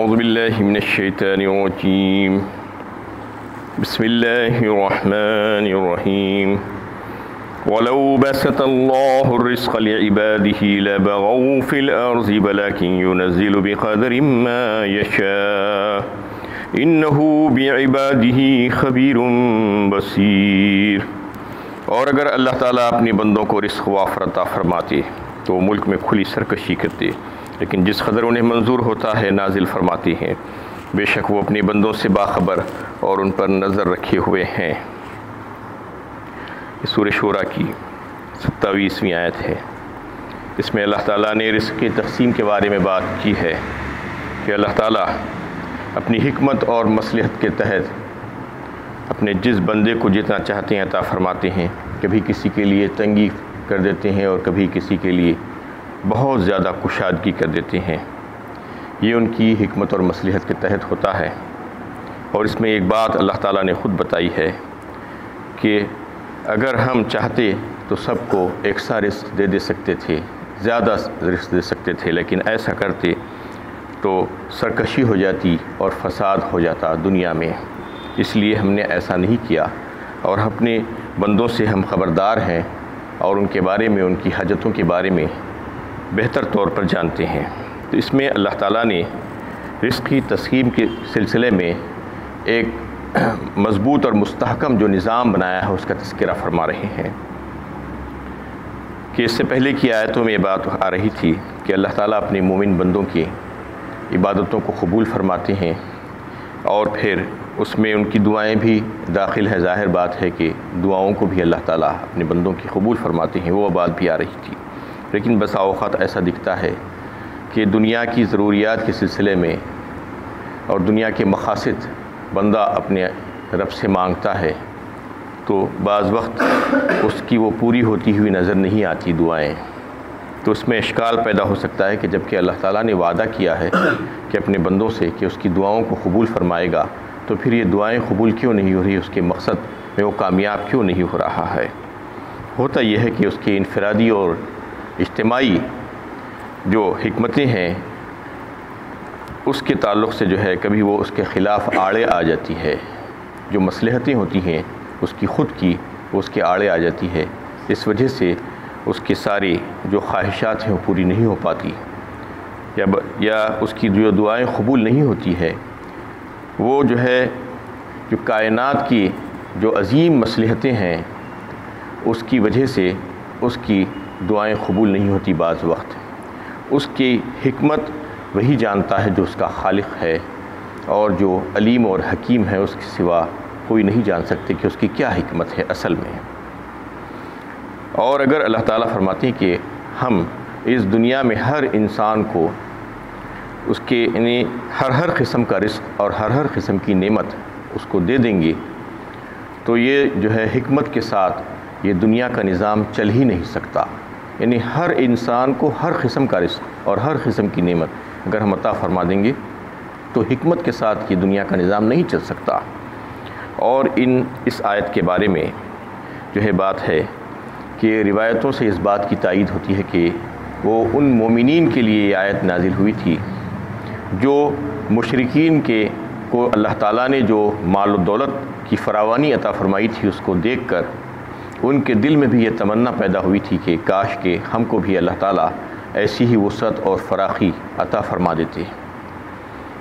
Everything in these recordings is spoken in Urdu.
اعوذ باللہ من الشیطان الرجیم بسم اللہ الرحمن الرحیم وَلَوْ بَسَطَ اللَّهُ الرِّزْقَ لِعِبَادِهِ لَبَغَوْا فِي الْأَرْضِ وَلَكِنْ يُنَزِّلُ بِقَدْرٍ مَا يَشَاءُ إِنَّهُ بِعِبَادِهِ خَبِيرٌ بَصِيرٌ۔ اور اگر اللہ تعالیٰ اپنے بندوں کو رزق وافر عطا فرماتے تو ملک میں کھلی سرکشی کرتے، لیکن جس قدر انہیں منظور ہوتا ہے نازل فرماتے ہیں، بے شک وہ اپنے بندوں سے باخبر اور ان پر نظر رکھے ہوئے ہیں۔ یہ سورہ شورہ کی 27ویں آیت ہے۔ اس میں اللہ تعالیٰ نے رزق کی تقسیم کے بارے میں بات کی ہے کہ اللہ تعالیٰ اپنی حکمت اور مصلحت کے تحت اپنے جس بندے کو جتنا چاہتے ہیں عطا فرماتے ہیں، کبھی کسی کے لیے تنگی کر دیتے ہیں اور کبھی کسی کے لیے بہت زیادہ کشادگی کر دیتے ہیں۔ یہ ان کی حکمت اور مصلحت کے تحت ہوتا ہے۔ اور اس میں ایک بات اللہ تعالیٰ نے خود بتائی ہے کہ اگر ہم چاہتے تو سب کو یکساں رزق دے سکتے تھے، زیادہ رزق دے سکتے تھے، لیکن ایسا کرتے تو سرکشی ہو جاتی اور فساد ہو جاتا دنیا میں۔ اس لیے ہم نے ایسا نہیں کیا، اور اپنے بندوں سے ہم خبردار ہیں اور ان کے بارے میں، ان کی حاجتوں کے بارے میں بہتر طور پر جانتے ہیں۔ تو اس میں اللہ تعالیٰ نے رزق کی تقسیم کے سلسلے میں ایک مضبوط اور مستحکم جو نظام بنایا ہے اس کا تذکرہ فرما رہے ہیں کہ اس سے پہلے کی آیتوں میں یہ بات آ رہی تھی کہ اللہ تعالیٰ اپنے مومن بندوں کی عبادتوں کو قبول فرماتے ہیں، اور پھر اس میں ان کی دعائیں بھی داخل ہے۔ ظاہر بات ہے کہ دعاؤں کو بھی اللہ تعالیٰ اپنے بندوں کی قبول فرماتے ہیں، وہ بات بھی آ رہی تھی۔ لیکن بسا اوقات ایسا دکھتا ہے کہ دنیا کی ضروریات کے سلسلے میں اور دنیا کے مقاصد بندہ اپنے رب سے مانگتا ہے تو بعض وقت اس کی وہ پوری ہوتی ہوئی نظر نہیں آتی دعائیں، تو اس میں اشکال پیدا ہو سکتا ہے کہ جب کہ اللہ تعالیٰ نے وعدہ کیا ہے کہ اپنے بندوں سے کہ اس کی دعاؤں کو قبول فرمائے گا، تو پھر یہ دعائیں قبول کیوں نہیں ہو رہی، اس کے مقصد میں وہ کامیاب کیوں نہیں ہو رہا ہے؟ ہوتا یہ ہے کہ اس کے انفرادی اور اجتماعی جو حکمتیں ہیں اس کے تعلق سے جو ہے کبھی وہ اس کے خلاف آڑے آ جاتی ہے، جو مصلحتیں ہوتی ہیں اس کی خود کی وہ اس کے آڑے آ جاتی ہے، اس وجہ سے اس کی ساری جو خواہشات ہیں وہ پوری نہیں ہو پاتی، یا اس کی جو دعائیں قبول نہیں ہوتی ہے۔ وہ جو ہے جو کائنات کی جو عظیم مصلحتیں ہیں اس کی وجہ سے اس کی دعائیں قبول نہیں ہوتی بعض وقت۔ اس کی حکمت وہی جانتا ہے جو اس کا خالق ہے، اور جو علیم اور حکیم ہے اس کے سوا کوئی نہیں جان سکتے کہ اس کی کیا حکمت ہے اصل میں۔ اور اگر اللہ تعالیٰ فرماتے ہیں کہ ہم اس دنیا میں ہر انسان کو اس کے یعنی ہر قسم کا رزق اور ہر قسم کی نعمت اس کو دے دیں گے، تو یہ جو ہے حکمت کے ساتھ یہ دنیا کا نظام چل ہی نہیں سکتا۔ یعنی ہر انسان کو ہر قسم کا رزق اور ہر قسم کی نعمت اگر ہم عطا فرما دیں گے تو حکمت کے ساتھ یہ دنیا کا نظام نہیں چل سکتا۔ اور اس آیت کے بارے میں جو ہے بات ہے کہ روایتوں سے اس بات کی تائید ہوتی ہے کہ وہ ان مومنین کے لیے یہ آیت نازل ہوئی تھی جو مشرکین کو اللہ تعالیٰ نے جو مال و دولت کی فراوانی عطا فرمائی تھی اس کو دیکھ کر ان کے دل میں بھی یہ تمنا پیدا ہوئی تھی کہ کاش کہ ہم کو بھی اللہ تعالیٰ ایسی ہی وسعت اور فراخی عطا فرما دیتے۔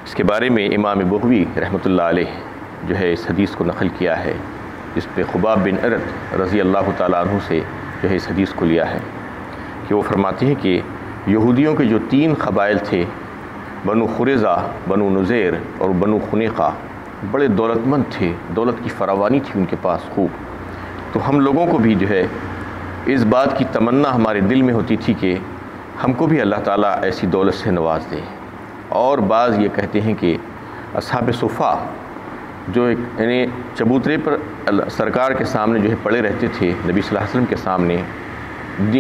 اس کے بارے میں امام بغوی رحمۃ اللہ علیہ جو ہے اس حدیث کو نقل کیا ہے، جس پہ خباب بن ارت رضی اللہ تعالیٰ عنہ سے جو ہے اس حدیث کو لیا ہے کہ وہ فرماتے ہیں کہ یہودیوں کے جو 3 قبائل تھے، بنو قریظہ، بنو نذیر اور بنو خنیقہ، بڑے دولت مند تھے، دولت کی فراوانی تھی ان کے پاس خوب۔ تو ہم لوگوں کو بھی جو ہے اس بات کی تمنا ہمارے دل میں ہوتی تھی کہ ہم کو بھی اللہ تعالیٰ ایسی دولت سے نواز دے۔ اور بعض یہ کہتے ہیں کہ اصحاب صفا جو یعنی چبوترے پر سرکار کے سامنے جو ہے پڑے رہتے تھے نبی صلی اللہ علیہ وسلم کے سامنے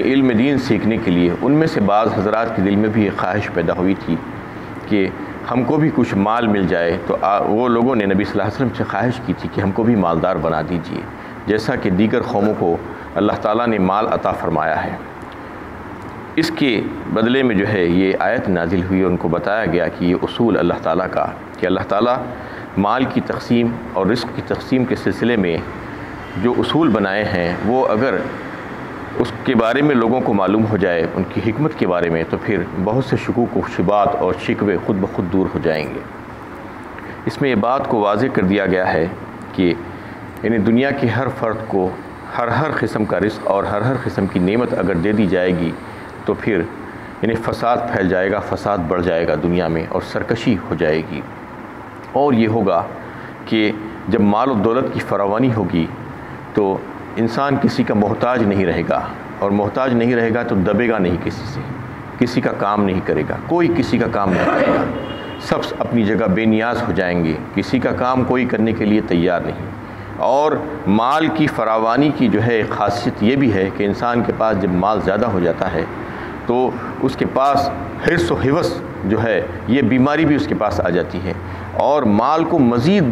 علم دین سیکھنے کے لیے، ان میں سے بعض حضرات کے دل میں بھی ایک خواہش پیدا ہوئی تھی کہ ہم کو بھی کچھ مال مل جائے، تو وہ لوگوں نے نبی صلی اللہ علیہ وسلم سے خواہش کی تھی کہ ہم کو بھی مالدار بنا دیجیے، جیسا کہ دیگر قوموں کو اللہ تعالیٰ نے مال عطا فرمایا ہے۔ اس کے بدلے میں جو ہے یہ آیت نازل ہوئی، ان کو بتایا گیا کہ یہ اصول اللہ تعالیٰ کا، کہ اللہ تعالیٰ مال کی تقسیم اور رزق کی تقسیم کے سلسلے میں جو اصول بنائے ہیں وہ اگر اس کے بارے میں لوگوں کو معلوم ہو جائے، ان کی حکمت کے بارے میں، تو پھر بہت سے شکوک و شبہات اور شکوے خود بخود دور ہو جائیں گے۔ اس میں یہ بات کو واضح کر دیا گیا ہے کہ یعنی دنیا کے ہر فرد کو ہر قسم کا رزق اور ہر قسم کی نعمت اگر دے دی جائے گی تو پھر یعنی فساد پھیل جائے گا، فساد بڑھ جائے گا دنیا میں، اور سرکشی ہو جائے گی۔ اور یہ ہوگا کہ جب مال و دولت کی فراوانی ہوگی تو انسان کسی کا محتاج نہیں رہے گا، اور محتاج نہیں رہے گا تو دبے گا نہیں کسی سے، کسی کا کام نہیں کرے گا، کوئی کسی کا کام نہیں کرے گا، سب اپنی جگہ بے نیاز ہو جائیں گے، کسی کا کام کوئی کرنے کے لیے تیار نہیں۔ اور مال کی فراوانی کی جو ہے خاصیت یہ بھی ہے کہ انسان کے پاس جب مال زیادہ ہو جاتا ہے تو اس کے پاس حرص و حوث جو ہے یہ بیماری بھی اس کے پاس آ جاتی ہے، اور مال کو مزید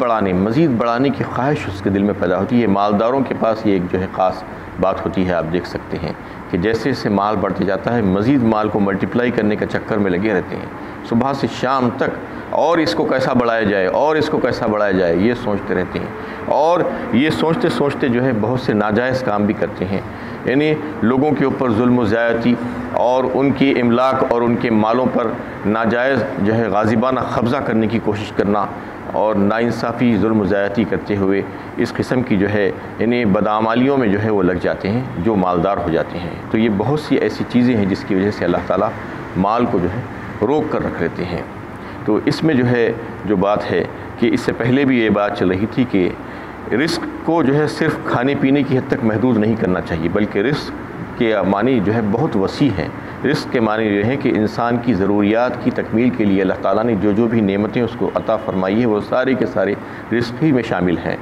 بڑھانے کی خواہش اس کے دل میں پیدا ہوتی ہے۔ مالداروں کے پاس یہ ایک جو ہے خاص بات ہوتی ہے، آپ دیکھ سکتے ہیں کہ جیسے جیسے مال بڑھتے جاتا ہے مزید مال کو ملٹیپلائی کرنے کے چکر میں لگے رہتے ہیں، صبح سے شام تک، اور اس کو کیسا بڑھایا جائے اور اس کو کیسا بڑھایا جائے یہ سوچتے رہتے ہیں، اور یہ سوچتے سوچتے جو ہے بہت سے ناجائز کام بھی کرتے ہیں، یعنی لوگوں کے اوپر ظلم و زیادتی اور ان کی املاک اور ان کے مالوں پر ناجائز جو ہے غاصبانہ قبضہ کرنے کی کوشش کرنا، اور ناانصافی ظلم و زیادتی کرتے ہوئے اس قسم کی جو ہے یعنی بدعمالیوں میں جو ہے وہ لگ جاتے ہیں جو مالدار ہو جاتے ہیں۔ تو یہ بہت سی ایسی چیزیں ہیں جس کی وجہ سے اللہ تعالیٰ مال کو جو ہے روک کر رکھ لیتے ہیں۔ تو اس میں جو ہے جو بات ہے کہ اس سے پہلے بھی یہ بات چل رہی تھی کہ رزق کو جو ہے صرف کھانے پینے کی حد تک محدود نہیں کرنا چاہیے، بلکہ رزق کے معنی جو ہے بہت وسیع ہیں۔ رزق کے معنی یہ ہے کہ انسان کی ضروریات کی تکمیل کے لیے اللہ تعالیٰ نے جو بھی نعمتیں اس کو عطا فرمائی ہیں وہ سارے کے سارے رزق ہی میں شامل ہیں،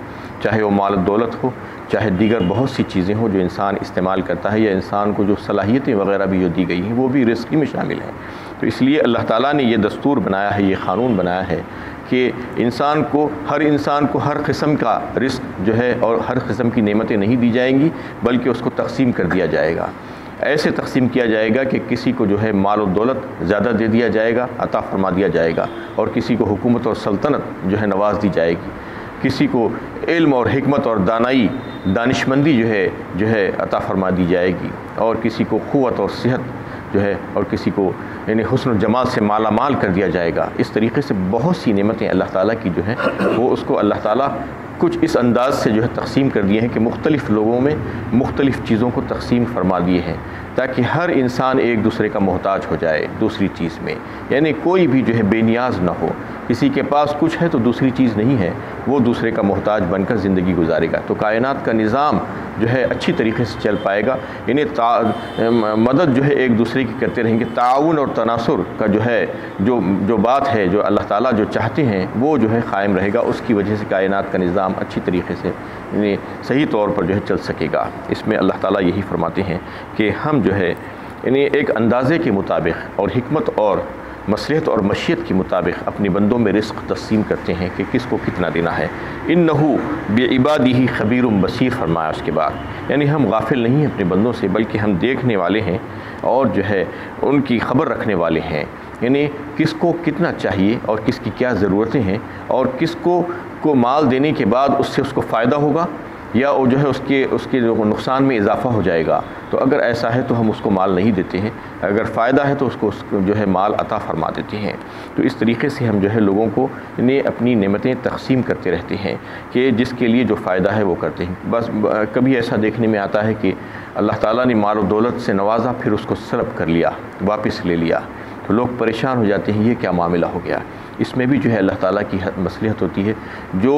چاہے وہ مال و دولت ہو، چاہے دیگر بہت سی چیزیں ہوں جو انسان استعمال کرتا ہے، یا انسان کو جو صلاحیتیں وغیرہ بھی جو دی گئی ہیں وہ بھی رزق ہی میں شامل ہیں۔ تو اس لیے اللہ تعالیٰ نے یہ دستور بنایا ہے، یہ قانون بنایا ہے کہ ہر انسان کو ہر قسم کا رزق جو ہے اور ہر قسم کی نعمتیں نہیں دی جائیں گی، بلکہ اس کو تقسیم کر دیا جائے گا۔ ایسے تقسیم کیا جائے گا کہ کسی کو جو ہے مال و دولت زیادہ دے دیا جائے گا، عطا فرما دیا جائے گا، اور کسی کو حکومت اور سلطنت جو ہے نواز دی جائے گی، کسی کو علم اور حکمت اور دانشمندی جو ہے عطا فرما دی جائے گی، اور کسی کو قوت اور صحت جو ہے، اور کسی کو یعنی حسن و جمال سے مالا مال کر دیا جائے گا۔ اس طریقے سے بہت سی نعمتیں اللہ تعالیٰ کی جو ہیں وہ اس کو اللہ تعالیٰ کچھ اس انداز سے جو ہے تقسیم کر دیے ہیں کہ مختلف لوگوں میں مختلف چیزوں کو تقسیم فرما دیے ہیں، تاکہ ہر انسان ایک دوسرے کا محتاج ہو جائے دوسری چیز میں، یعنی کوئی بھی جو ہے بے نیاز نہ ہو، کسی کے پاس کچھ ہے تو دوسری چیز نہیں ہے، وہ دوسرے کا محتاج بن کر زندگی گزارے گا، تو کائنات کا نظام جو ہے اچھی طریقے سے چل پائے گا، یعنی مدد جو ہے ایک دوسرے کی کرتے رہیں گے، تعاون اور تناصر کا جو ہے جو بات ہے جو اللہ تعالیٰ جو چاہتے ہیں وہ جو ہے قائم رہے گا، اس کی وجہ سے کائنات کا نظام اچھی طریقے سے یعنی صحیح طور پر جو ہے چل سکے گا۔ اس میں اللہ تعالیٰ یہی فرماتے ہیں کہ ہم جو ہے یعنی ایک اندازے کے مطابق اور حکمت اور مصلحت اور مشیت کے مطابق اپنے بندوں میں رزق تقسیم کرتے ہیں کہ کس کو کتنا دینا ہے۔ انہو بعبادہ خبیر بصیر فرمایا اس کے بعد، یعنی ہم غافل نہیں ہیں اپنے بندوں سے، بلکہ ہم دیکھنے والے ہیں اور جو ہے ان کی خبر رکھنے والے ہیں، یعنی کس کو کتنا چاہیے اور کس کی کیا ضرورتیں ہیں، اور کس کو مال دینے کے بعد اس سے اس کو فائدہ ہوگا یا وہ جو ہے اس کے نقصان میں اضافہ ہو جائے گا، تو اگر ایسا ہے تو ہم اس کو مال نہیں دیتے ہیں، اگر فائدہ ہے تو اس کو جو ہے مال عطا فرما دیتے ہیں۔ تو اس طریقے سے ہم جو ہے لوگوں کو اپنی نعمتیں تقسیم کرتے رہتے ہیں کہ جس کے لیے جو فائدہ ہے وہ کرتے ہیں۔ بس کبھی ایسا دیکھنے میں آتا ہے کہ اللہ تعالیٰ نے مال و دولت سے نوازا، پھر اس کو سلب کر لیا، واپس لے لیا، تو لوگ پریشان ہو جاتے ہیں یہ کیا معاملہ ہو گیا۔ اس میں بھی جو ہے اللہ تعالیٰ کی مصلحت ہوتی ہے، جو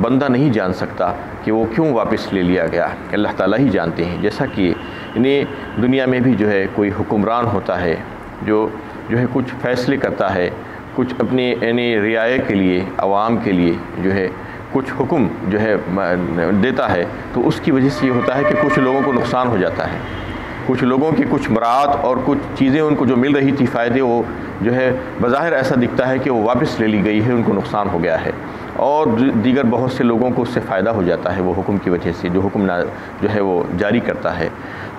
بندہ نہیں جان سکتا کہ وہ کیوں واپس لے لیا گیا، اللہ تعالیٰ ہی جانتے ہیں۔ جیسا کہ دنیا میں بھی جو ہے کوئی حکمران ہوتا ہے جو ہے کچھ فیصلے کرتا ہے، کچھ اپنی رعایا کے لیے، عوام کے لیے جو ہے کچھ حکم جو ہے دیتا ہے، تو اس کی وجہ سے یہ ہوتا ہے کہ کچھ لوگوں کو نقصان ہو جاتا ہے، کچھ لوگوں کی کچھ مراعات اور کچھ چیزیں ان کو جو مل رہی تھی فائدے، وہ جو ہے بظاہر ایسا دکھتا ہے کہ وہ واپس لے لی گئی ہے، ان کو نقصان ہو گیا ہے، اور دیگر بہت سے لوگوں کو اس سے فائدہ ہو جاتا ہے وہ حکم کی وجہ سے، جو حکم جو ہے وہ جاری کرتا ہے۔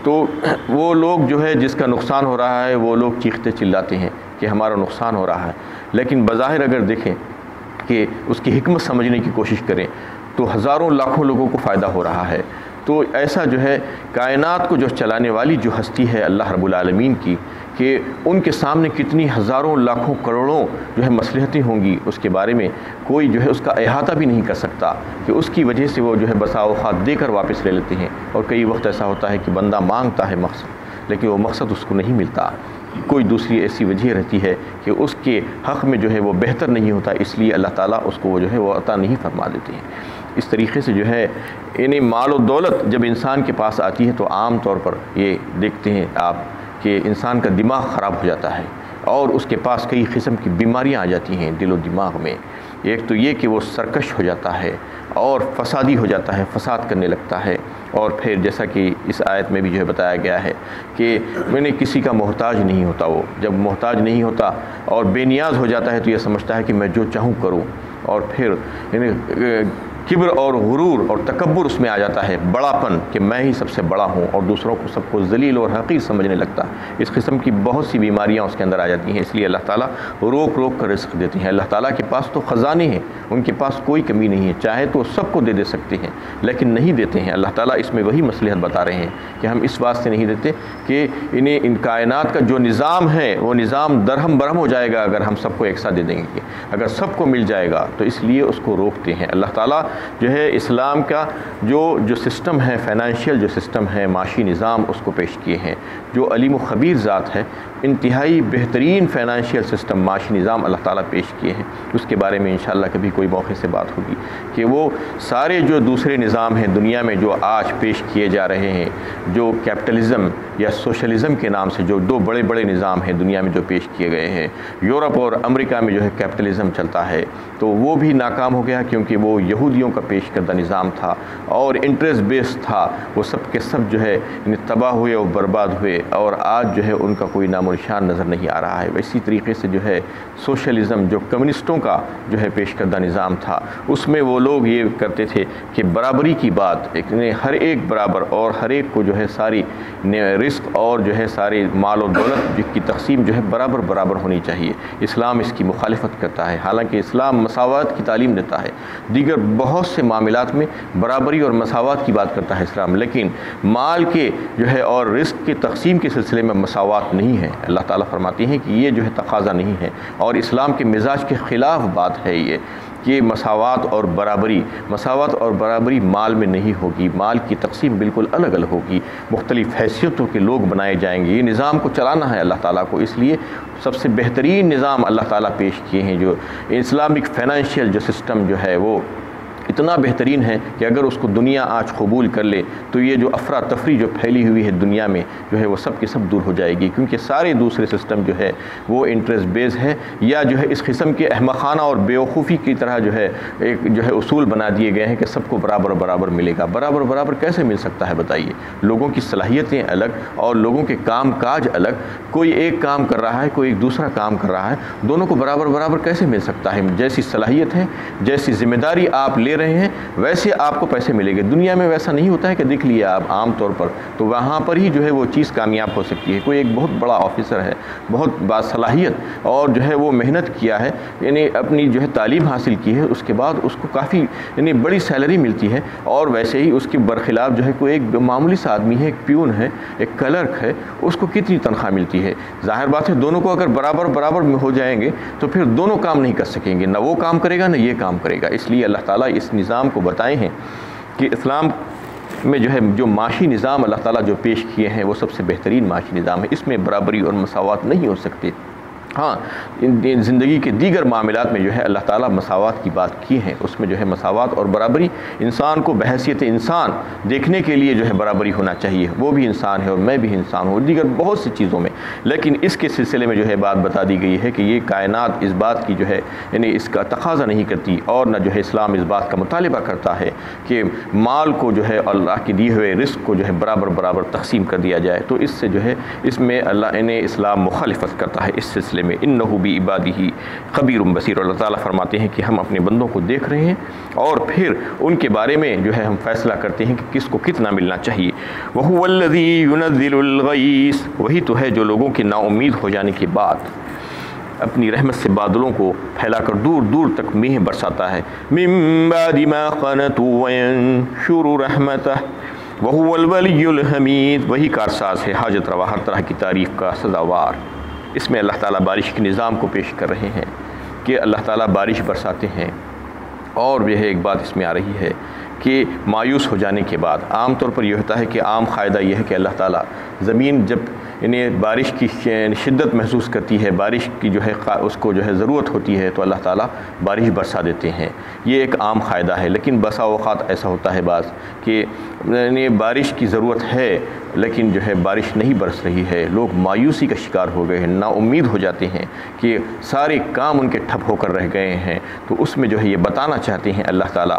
تو وہ لوگ جو ہے جس کا نقصان ہو رہا ہے وہ لوگ چیختے چلاتے ہیں کہ ہمارا نقصان ہو رہا ہے، لیکن بظاہر اگر دیکھیں کہ اس کی حکمت سمجھنے کی کوشش کریں تو ہزاروں لاکھوں لوگوں کو فائدہ ہو رہا ہے۔ تو ایسا جو ہے کائنات کو جو چلانے والی جو ہستی ہے اللہ رب العالمین کی، کہ ان کے سامنے کتنی ہزاروں لاکھوں کروڑوں جو ہے مصلحتیں ہوں گی، اس کے بارے میں کوئی جو ہے اس کا احاطہ بھی نہیں کر سکتا، کہ اس کی وجہ سے وہ جو ہے بسا اوقات دے کر واپس لے لیتے ہیں۔ اور کئی وقت ایسا ہوتا ہے کہ بندہ مانگتا ہے مقصد، لیکن وہ مقصد اس کو نہیں ملتا، کوئی دوسری ایسی وجہ رہتی ہے کہ اس کے حق میں جو ہے وہ بہتر نہیں ہوتا، اس لیے اللہ تعالیٰ اس کو وہ جو ہے وہ عطا نہیں فرما دیتے ہیں۔ اس طریقے سے جو ہے انہیں مال و دولت جب انسان کے پاس آتی ہے تو عام طور پر یہ دیکھتے ہیں آپ کہ انسان کا دماغ خراب ہو جاتا ہے اور اس کے پاس کئی قسم کی بیماریاں آ جاتی ہیں دل و دماغ میں۔ ایک تو یہ کہ وہ سرکش ہو جاتا ہے اور فسادی ہو جاتا ہے، فساد کرنے لگتا ہے، اور پھر جیسا کہ اس آیت میں بھی جو ہے بتایا گیا ہے کہ میں نے کسی کا محتاج نہیں ہوتا۔ وہ جب محتاج نہیں ہوتا اور بے نیاز ہو جاتا ہے تو یہ سمجھتا ہے کہ میں جو چاہوں کروں، اور پھر کبر اور غرور اور تکبر اس میں آ جاتا ہے، بڑا پن کہ میں ہی سب سے بڑا ہوں، اور دوسروں کو سب کو ذلیل اور حقیر سمجھنے لگتا ہے۔ اس قسم کی بہت سی بیماریاں اس کے اندر آ جاتی ہیں، اس لیے اللہ تعالیٰ روک روک کر رزق دیتے ہیں۔ اللہ تعالیٰ کے پاس تو خزانے ہیں، ان کے پاس کوئی کمی نہیں ہے، چاہے تو سب کو دے سکتے ہیں لیکن نہیں دیتے ہیں۔ اللہ تعالیٰ اس میں وہی مصلحت بتا رہے ہیں کہ ہم اس واسطے نہیں دیتے کہ انہیں ان کائنات کا جو نظام ہے وہ نظام درہم برہم ہو جائے گا اگر ہم سب کو ایک ساتھ دے دیں گے، اگر سب کو مل جائے گا تو اس لیے اس کو روکتے ہیں۔ اللہ تعالیٰ جو ہے اسلام کا جو سسٹم ہے، فائنینشیل جو سسٹم ہے، معاشی نظام، اس کو پیش کیے ہیں۔ جو علیم و خبیر ذات ہے، انتہائی بہترین فائنینشیل سسٹم، معاشی نظام اللہ تعالیٰ پیش کیے ہیں۔ اس کے بارے میں انشاءاللہ کبھی کوئی موقع سے بات ہوگی کہ وہ سارے جو دوسرے نظام ہیں دنیا میں جو آج پیش کیے جا رہے ہیں، جو کیپٹلزم یا سوشلزم کے نام سے جو دو بڑے بڑے نظام ہیں دنیا میں جو پیش کیے گئے ہیں، یورپ اور امریکہ میں جو ہے کیپٹلزم چلتا ہے، تو وہ بھی ناکام ہو گیا کیونکہ وہ یہودیوں کا پیش کردہ نظام تھا اور انٹرسٹ بیس تھا۔ وہ سب کے سب جو ہے تباہ ہوئے اور برباد ہوئے، اور آج جو ہے ان کا کوئی نام و نشان نظر نہیں آ رہا ہے۔ اسی طریقے سے جو ہے سوشلزم جو کمیونسٹوں کا جو ہے پیش کردہ نظام تھا، اس میں وہ لوگ یہ کرتے تھے کہ برابری کی بات، ہر ایک برابر اور ہر ایک کو جو ہے ساری رزق اور جو ہے ساری مال و دولت کی تقسیم جو ہے برابر برابر ہونی چاہیے۔ اسلام اس کی مخالفت کرتا ہے، حالانکہ اسلام مساوات کی تعلیم دیتا ہے، دیگر بہت سے معاملات میں برابری اور مساوات کی بات کرتا ہے اسلام، لیکن مال کے جو ہے اور رزق کے تقسیم کے سلسلے میں مساوات نہیں ہے۔ اللہ تعالیٰ فرماتے ہیں کہ یہ جو ہے تقاضا نہیں ہے، اور اسلام کے مزاج کے خلاف بات ہے یہ کہ مساوات اور برابری مال میں نہیں ہوگی۔ مال کی تقسیم بالکل الگ الگ ہوگی، مختلف حیثیتوں کے لوگ بنائے جائیں گے۔ یہ نظام کو چلانا ہے اللہ تعالیٰ کو، اس لیے سب سے بہترین نظام اللہ تعالیٰ پیش کیے ہیں۔ جو اسلامک فائنینشیل جو سسٹم جو ہے وہ اتنا بہترین ہے کہ اگر اس کو دنیا آج قبول کر لے تو یہ جو افراتفری جو پھیلی ہوئی ہے دنیا میں جو ہے وہ سب کی سب دور ہو جائے گی، کیونکہ سارے دوسرے سسٹم جو ہے وہ انٹرسٹ بیس ہے، یا جو ہے اس قسم کے احمقانہ اور بیوقوفی کی طرح جو ہے ایک جو ہے اصول بنا دیے گئے ہیں کہ سب کو برابر برابر ملے گا۔ برابر برابر کیسے مل سکتا ہے بتائیے؟ لوگوں کی صلاحیتیں الگ اور لوگوں کے کام کاج الگ، کوئی ایک کام کر رہا ہے کوئی ایک دوسرا کام کر رہا ہے، دونوں کو برابر برابر کیسے مل سکتا ہے؟ جیسی صلاحیت ہے، جیسی ذمہ داری آپ لے رہے ہیں ویسے آپ کو پیسے ملے گے۔ دنیا میں ویسا نہیں ہوتا ہے کہ دیکھ لیا آپ عام طور پر، تو وہاں پر ہی جو ہے وہ چیز کامیاب ہو سکتی ہے۔ کوئی ایک بہت بڑا آفیسر ہے، بہت باصلاحیت اور جو ہے وہ محنت کیا ہے، یعنی اپنی جو ہے تعلیم حاصل کی ہے، اس کے بعد اس کو کافی یعنی بڑی سیلری ملتی ہے، اور ویسے ہی اس کے برخلاف جو ہے کوئی ایک معمولی سا آدمی ہے، ایک پیون ہے، ایک کلرک ہے، اس کو کتنی تنخواہ ملتی ہے؟ ظاہر بات ہے دونوں کو اگر برابر برابر میں ہو جائیں گے تو پھر دونوں کام نہیں کر سکیں گے، نہ وہ کام کرے گا نہ یہ کام کرے گا۔ اس لیے اللہ تعالیٰ اس نظام کو بتائے ہیں کہ اسلام میں جو ہے جو معاشی نظام اللہ تعالیٰ جو پیش کیے ہیں وہ سب سے بہترین معاشی نظام ہے۔ اس میں برابری اور مساوات نہیں ہو سکتے۔ ہاں، زندگی کے دیگر معاملات میں جو ہے اللہ تعالیٰ مساوات کی بات کی ہے، اس میں جو ہے مساوات اور برابری، انسان کو بحیثیت انسان دیکھنے کے لیے جو ہے برابری ہونا چاہیے، وہ بھی انسان ہے اور میں بھی انسان ہوں، دیگر بہت سی چیزوں میں۔ لیکن اس کے سلسلے میں جو ہے بات بتا دی گئی ہے کہ یہ کائنات اس بات کی جو ہے یعنی اس کا تقاضا نہیں کرتی، اور نہ جو ہے اسلام اس بات کا مطالبہ کرتا ہے کہ مال کو جو ہے اللہ کے دیے ہوئے رزق کو جو ہے برابر برابر تقسیم کر دیا جائے۔ تو اس سے جو ہے اس میں اللہ اسلام مخالفت کرتا ہے اس سلسلے میں۔ میں، انہ بعبادہ خبیر بصیر۔ اللہ تعالیٰ فرماتے ہیں کہ ہم اپنے بندوں کو دیکھ رہے ہیں اور پھر ان کے بارے میں جو ہے ہم فیصلہ کرتے ہیں کہ کس کو کتنا ملنا چاہیے۔ وہو الذی ینزل الغیث، وہی تو ہے جو لوگوں کے نا امید ہو جانے کے بعد اپنی رحمت سے بادلوں کو پھیلا کر دور دور تک میہ برساتا ہے۔ من بعد ما قنطوا وینشر رحمتہ وہو الولی الحمید، وہی کارساز ہے حاجت روا، ہر طرح کی تعریف کا سزاوار۔ اس میں اللہ تعالیٰ بارش کے نظام کو پیش کر رہے ہیں کہ اللہ تعالیٰ بارش برساتے ہیں، اور یہ ایک بات اس میں آ رہی ہے کہ مایوس ہو جانے کے بعد عام طور پر یہ ہوتا ہے کہ عام قاعدہ یہ ہے کہ اللہ تعالیٰ زمین جب انہیں بارش کی شدت محسوس کرتی ہے، بارش کی جو ہے اس کو جو ہے ضرورت ہوتی ہے، تو اللہ تعالیٰ بارش برسا دیتے ہیں۔ یہ ایک عام قاعدہ ہے، لیکن بسا اوقات ایسا ہوتا ہے بعض کہ بارش کی ضرورت ہے لیکن جو ہے بارش نہیں برس رہی ہے، لوگ مایوسی کا شکار ہو گئے ہیں، نا امید ہو جاتے ہیں کہ سارے کام ان کے ٹھپ ہو کر رہ گئے ہیں۔ تو اس میں جو ہے یہ بتانا چاہتے ہیں اللہ تعالیٰ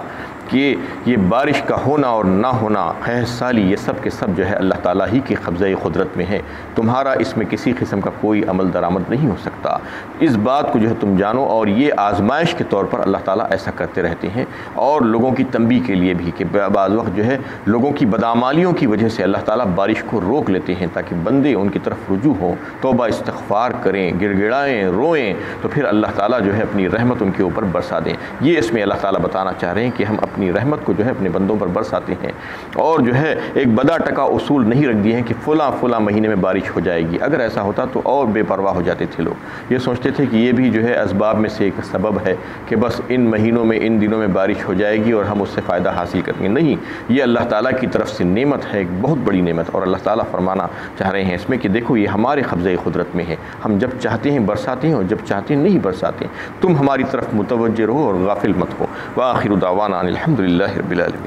کہ یہ بارش کا ہونا اور نہ ہونا، خیر سالی، یہ سب کے سب جو ہے اللہ تعالیٰ ہی کی قبضہ قدرت میں ہے، تمہارا اس میں کسی قسم کا کوئی عمل درآمد نہیں ہو سکتا۔ اس بات کو جو ہے تم جانو، اور یہ آزمائش کے طور پر اللہ تعالیٰ ایسا کرتے رہتے ہیں، اور لوگوں کی تنبیہ کے لیے بھی کہ بعض وقت جو ہے لوگوں کی بدعمالیوں کی وجہ سے اللہ تعالیٰ بارش کو روک لیتے ہیں تاکہ بندے ان کی طرف رجوع ہوں، توبہ استغفار کریں، گڑ گڑائیں، روئیں، تو پھر اللہ تعالیٰ جو ہے اپنی رحمت ان کے اوپر برسا دیں۔ یہ اس میں اللہ تعالیٰ بتانا چاہ رہے ہیں کہ ہم اپنی رحمت کو جو ہے اپنے بندوں پر برساتے ہیں، اور جو ہے ایک بدا ٹکا اصول نہیں رکھ دیے ہیں کہ فلاں فلاں مہینے میں بارش ہو جائے گی۔ اگر ایسا ہوتا تو اور بے پرواہ ہو جاتے تھے لوگ، یہ سوچتے تھے کہ یہ بھی جو ہے اسباب میں سے ایک سبب ہے کہ بس ان مہینوں میں ان دنوں میں بارش ہو جائے گی اور ہم اس سے فائدہ حاصل کریں گے۔ نہیں، یہ اللہ تعالیٰ کی طرف سے نعمت ہے، ایک بہت بڑی نعمت، اور اللہ تعالیٰ فرمانا چاہ رہے ہیں اس میں کہ دیکھو یہ ہمارے قبضہ قدرت میں ہے، ہم جب چاہتے ہیں برساتے ہیں اور جب چاہتے ہیں نہیں برساتے، تم ہماری طرف متوجہ رہو اور غافل مت ہو۔ وآخر دعوانا ان الحمد للہ رب العالمین۔